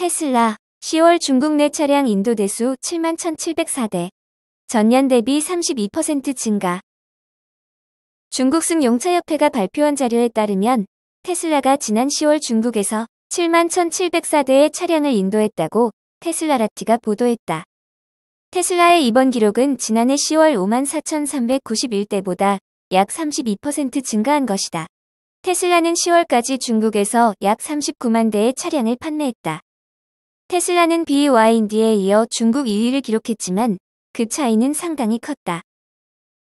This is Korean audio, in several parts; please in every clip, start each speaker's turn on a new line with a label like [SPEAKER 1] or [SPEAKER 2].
[SPEAKER 1] 테슬라 10월 중국 내 차량 인도 대수 71,704대. 전년 대비 32% 증가. 중국승 용차협회가 발표한 자료에 따르면 테슬라가 지난 10월 중국에서 71,704대의 차량을 인도했다고 테슬라라티가 보도했다. 테슬라의 이번 기록은 지난해 10월 54,391대보다 약 32% 증가한 것이다. 테슬라는 10월까지 중국에서 약 39만 대의 차량을 판매했다. 테슬라는 BYD에 이어 중국 2위를 기록했지만 그 차이는 상당히 컸다.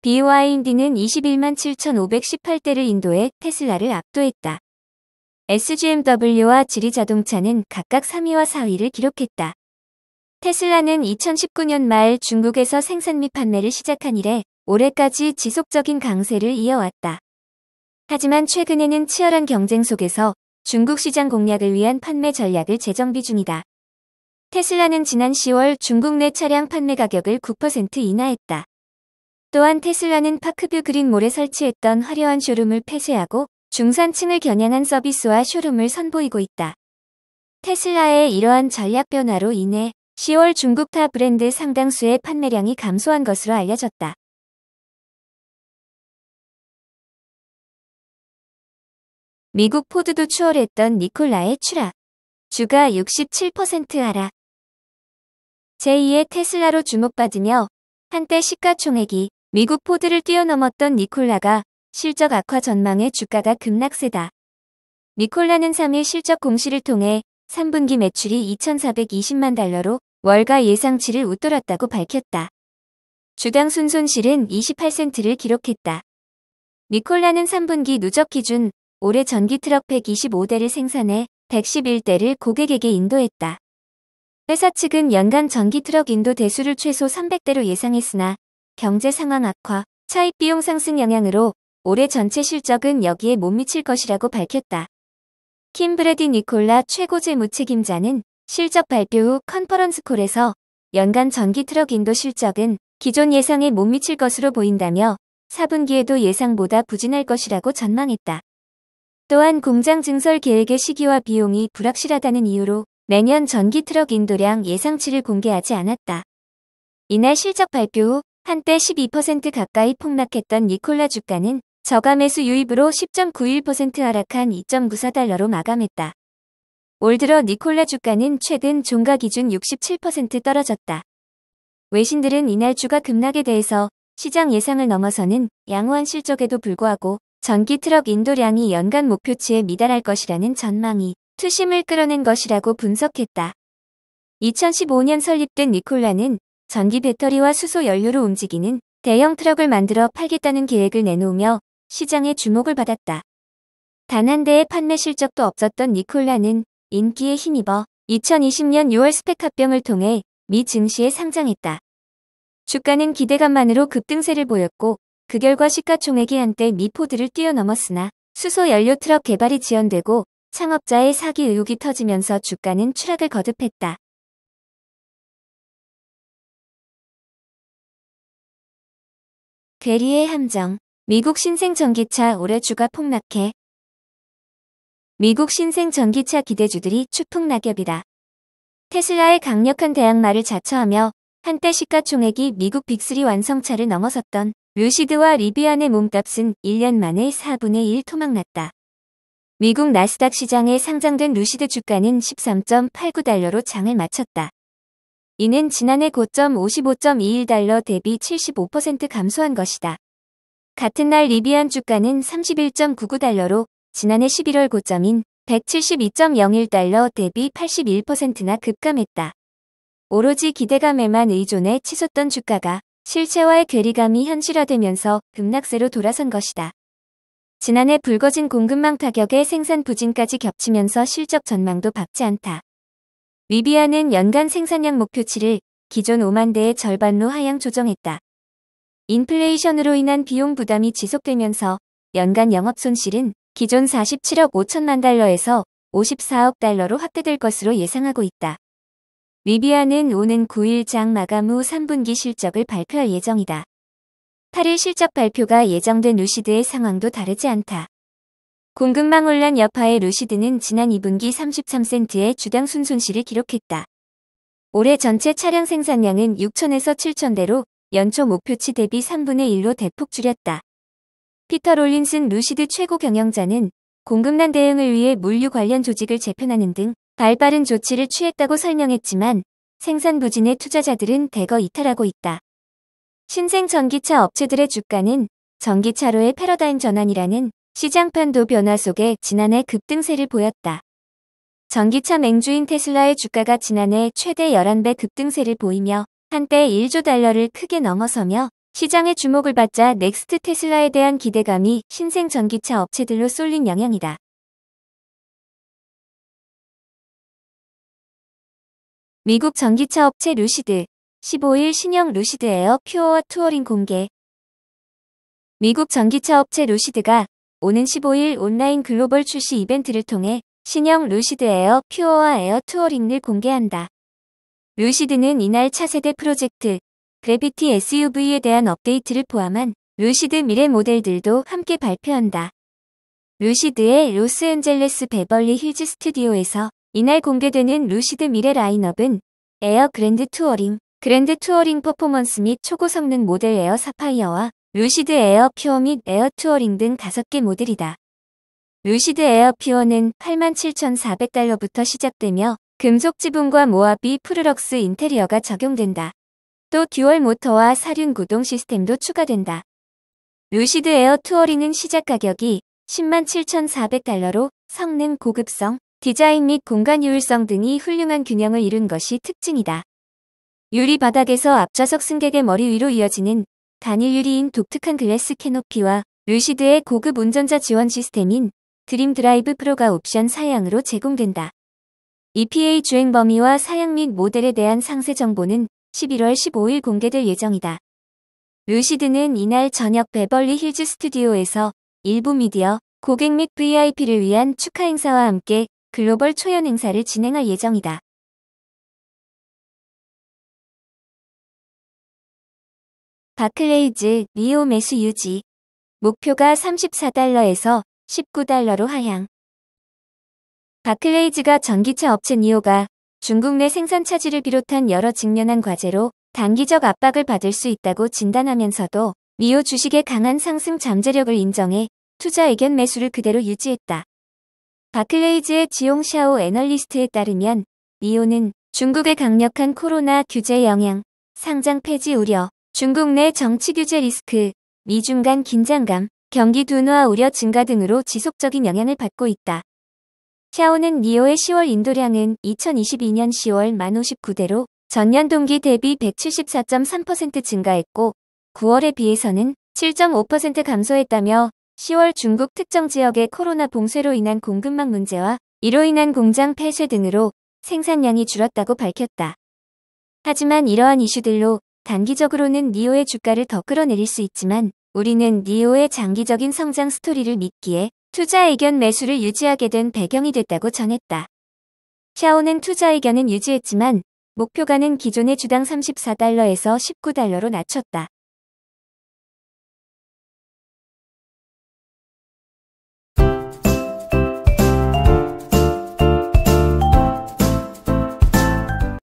[SPEAKER 1] BYD는 21만 7,518대를 인도해 테슬라를 압도했다. SGMW와 지리자동차는 각각 3위와 4위를 기록했다. 테슬라는 2019년 말 중국에서 생산 및 판매를 시작한 이래 올해까지 지속적인 강세를 이어왔다. 하지만 최근에는 치열한 경쟁 속에서 중국 시장 공략을 위한 판매 전략을 재정비 중이다. 테슬라는 지난 10월 중국 내 차량 판매 가격을 9% 인하했다. 또한 테슬라는 파크뷰 그린몰에 설치했던 화려한 쇼룸을 폐쇄하고 중산층을 겨냥한 서비스와 쇼룸을 선보이고 있다. 테슬라의 이러한 전략 변화로 인해 10월 중국 타 브랜드 상당수의 판매량이 감소한 것으로 알려졌다. 미국 포드도 추월했던 니콜라의 추락. 주가 67% 하락. 제2의 테슬라로 주목받으며 한때 시가총액이 미국 포드를 뛰어넘었던 니콜라가 실적 악화 전망에 주가가 급락세다. 니콜라는 3일 실적 공시를 통해 3분기 매출이 2,420만 달러로 월가 예상치를 웃돌았다고 밝혔다. 주당 순손실은 28센트를 기록했다. 니콜라는 3분기 누적 기준 올해 전기 트럭 125대를 생산해 111대를 고객에게 인도했다. 회사 측은 연간 전기 트럭 인도 대수를 최소 300대로 예상했으나 경제 상황 악화, 차입 비용 상승 영향으로 올해 전체 실적은 여기에 못 미칠 것이라고 밝혔다. 킴 브래디 니콜라 최고 재무책임자는 실적 발표 후 컨퍼런스 콜에서 연간 전기 트럭 인도 실적은 기존 예상에 못 미칠 것으로 보인다며 4분기에도 예상보다 부진할 것이라고 전망했다. 또한 공장 증설 계획의 시기와 비용이 불확실하다는 이유로 내년 전기 트럭 인도량 예상치를 공개하지 않았다. 이날 실적 발표 후 한때 12% 가까이 폭락했던 니콜라 주가는 저가 매수 유입으로 10.91% 하락한 2.94달러로 마감했다. 올 들어 니콜라 주가는 최근 종가 기준 67% 떨어졌다. 외신들은 이날 주가 급락에 대해서 시장 예상을 넘어서는 양호한 실적에도 불구하고 전기 트럭 인도량이 연간 목표치에 미달할 것이라는 전망이 투심을 끌어낸 것이라고 분석했다. 2015년 설립된 니콜라는 전기 배터리와 수소 연료로 움직이는 대형 트럭을 만들어 팔겠다는 계획을 내놓으며 시장의 주목을 받았다. 단 한 대의 판매 실적도 없었던 니콜라는 인기에 힘입어 2020년 6월 스펙 합병을 통해 미 증시에 상장했다. 주가는 기대감만으로 급등세를 보였고 그 결과 시가총액이 한때 미 포드를 뛰어넘었으나 수소 연료 트럭 개발이 지연되고 창업자의 사기 의혹이 터지면서 주가는 추락을 거듭했다. 괴리의 함정. 미국 신생 전기차 올해 주가 폭락해. 미국 신생 전기차 기대주들이 추풍낙엽이다. 테슬라의 강력한 대항마를 자처하며 한때 시가총액이 미국 빅3 완성차를 넘어섰던 루시드와 리비안의 몸값은 1년 만에 4분의 1 토막났다. 미국 나스닥 시장에 상장된 루시드 주가는 13.89달러로 장을 마쳤다. 이는 지난해 고점 55.21달러 대비 75% 감소한 것이다. 같은 날 리비안 주가는 31.99달러로 지난해 11월 고점인 172.01달러 대비 81%나 급감했다. 오로지 기대감에만 의존해 치솟던 주가가 실체와의 괴리감이 현실화되면서 급락세로 돌아선 것이다. 지난해 불거진 공급망 타격에 생산 부진까지 겹치면서 실적 전망도 밝지 않다. 리비안은 연간 생산량 목표치를 기존 5만 대의 절반로 하향 조정했다. 인플레이션으로 인한 비용 부담이 지속되면서 연간 영업 손실은 기존 47억 5천만 달러에서 54억 달러로 확대될 것으로 예상하고 있다. 리비안은 오는 9일 장 마감 후 3분기 실적을 발표할 예정이다. 8일 실적 발표가 예정된 루시드의 상황도 다르지 않다. 공급망 혼란 여파에 루시드는 지난 2분기 33센트의 주당 순손실을 기록했다. 올해 전체 차량 생산량은 6천에서 7천대로 연초 목표치 대비 3분의 1로 대폭 줄였다. 피터 롤린슨 루시드 최고 경영자는 공급난 대응을 위해 물류 관련 조직을 재편하는 등 발빠른 조치를 취했다고 설명했지만 생산 부진의 투자자들은 대거 이탈하고 있다. 신생 전기차 업체들의 주가는 전기차로의 패러다임 전환이라는 시장 판도 변화 속에 지난해 급등세를 보였다. 전기차 맹주인 테슬라의 주가가 지난해 최대 11배 급등세를 보이며 한때 1조 달러를 크게 넘어서며 시장의 주목을 받자 넥스트 테슬라에 대한 기대감이 신생 전기차 업체들로 쏠린 영향이다. 미국 전기차 업체 루시드, 15일 신형 루시드 에어 퓨어와 투어링 공개. 미국 전기차 업체 루시드가 오는 15일 온라인 글로벌 출시 이벤트를 통해 신형 루시드 에어 퓨어와 에어 투어링을 공개한다. 루시드는 이날 차세대 프로젝트 그래비티 SUV에 대한 업데이트를 포함한 루시드 미래 모델들도 함께 발표한다. 루시드의 로스앤젤레스 베벌리 힐즈 스튜디오에서 이날 공개되는 루시드 미래 라인업은 에어 그랜드 투어링 퍼포먼스 및 초고 성능 모델 에어 사파이어와 루시드 에어 퓨어 및 에어 투어링 등 5개 모델이다. 루시드 에어 퓨어는 87,400달러부터 시작되며 금속 지붕과 모하비 프루럭스 인테리어가 적용된다. 또 듀얼 모터와 사륜 구동 시스템도 추가된다. 루시드 에어 투어링은 시작 가격이 107,400달러로 성능, 고급성, 디자인 및 공간 효율성 등이 훌륭한 균형을 이룬 것이 특징이다. 유리 바닥에서 앞좌석 승객의 머리 위로 이어지는 단일 유리인 독특한 글래스 캐노피와 루시드의 고급 운전자 지원 시스템인 드림 드라이브 프로가 옵션 사양으로 제공된다. EPA 주행 범위와 사양 및 모델에 대한 상세 정보는 11월 15일 공개될 예정이다. 루시드는 이날 저녁 베벌리 힐즈 스튜디오에서 일부 미디어, 고객 및 VIP를 위한 축하 행사와 함께 글로벌 초연 행사를 진행할 예정이다. 바클레이즈 니오 매수 유지. 목표가 34달러에서 19달러로 하향. 바클레이즈가 전기차 업체 니오가 중국 내 생산 차질을 비롯한 여러 직면한 과제로 단기적 압박을 받을 수 있다고 진단하면서도 니오 주식의 강한 상승 잠재력을 인정해 투자 의견 매수를 그대로 유지했다. 바클레이즈의 지용 샤오 애널리스트에 따르면 니오는 중국의 강력한 코로나 규제 영향, 상장 폐지 우려, 중국 내 정치 규제 리스크, 미중 간 긴장감, 경기 둔화 우려 증가 등으로 지속적인 영향을 받고 있다. 샤오는 니오의 10월 인도량은 2022년 10월 1059대로 전년 동기 대비 174.3% 증가했고 9월에 비해서는 7.5% 감소했다며 10월 중국 특정 지역의 코로나 봉쇄로 인한 공급망 문제와 이로 인한 공장 폐쇄 등으로 생산량이 줄었다고 밝혔다. 하지만 이러한 이슈들로 단기적으로는 니오의 주가를 더 끌어내릴 수 있지만 우리는 니오의 장기적인 성장 스토리를 믿기에 투자 의견 매수를 유지하게 된 배경이 됐다고 전했다. 샤오는 투자 의견은 유지했지만 목표가는 기존의 주당 34달러에서 19달러로 낮췄다.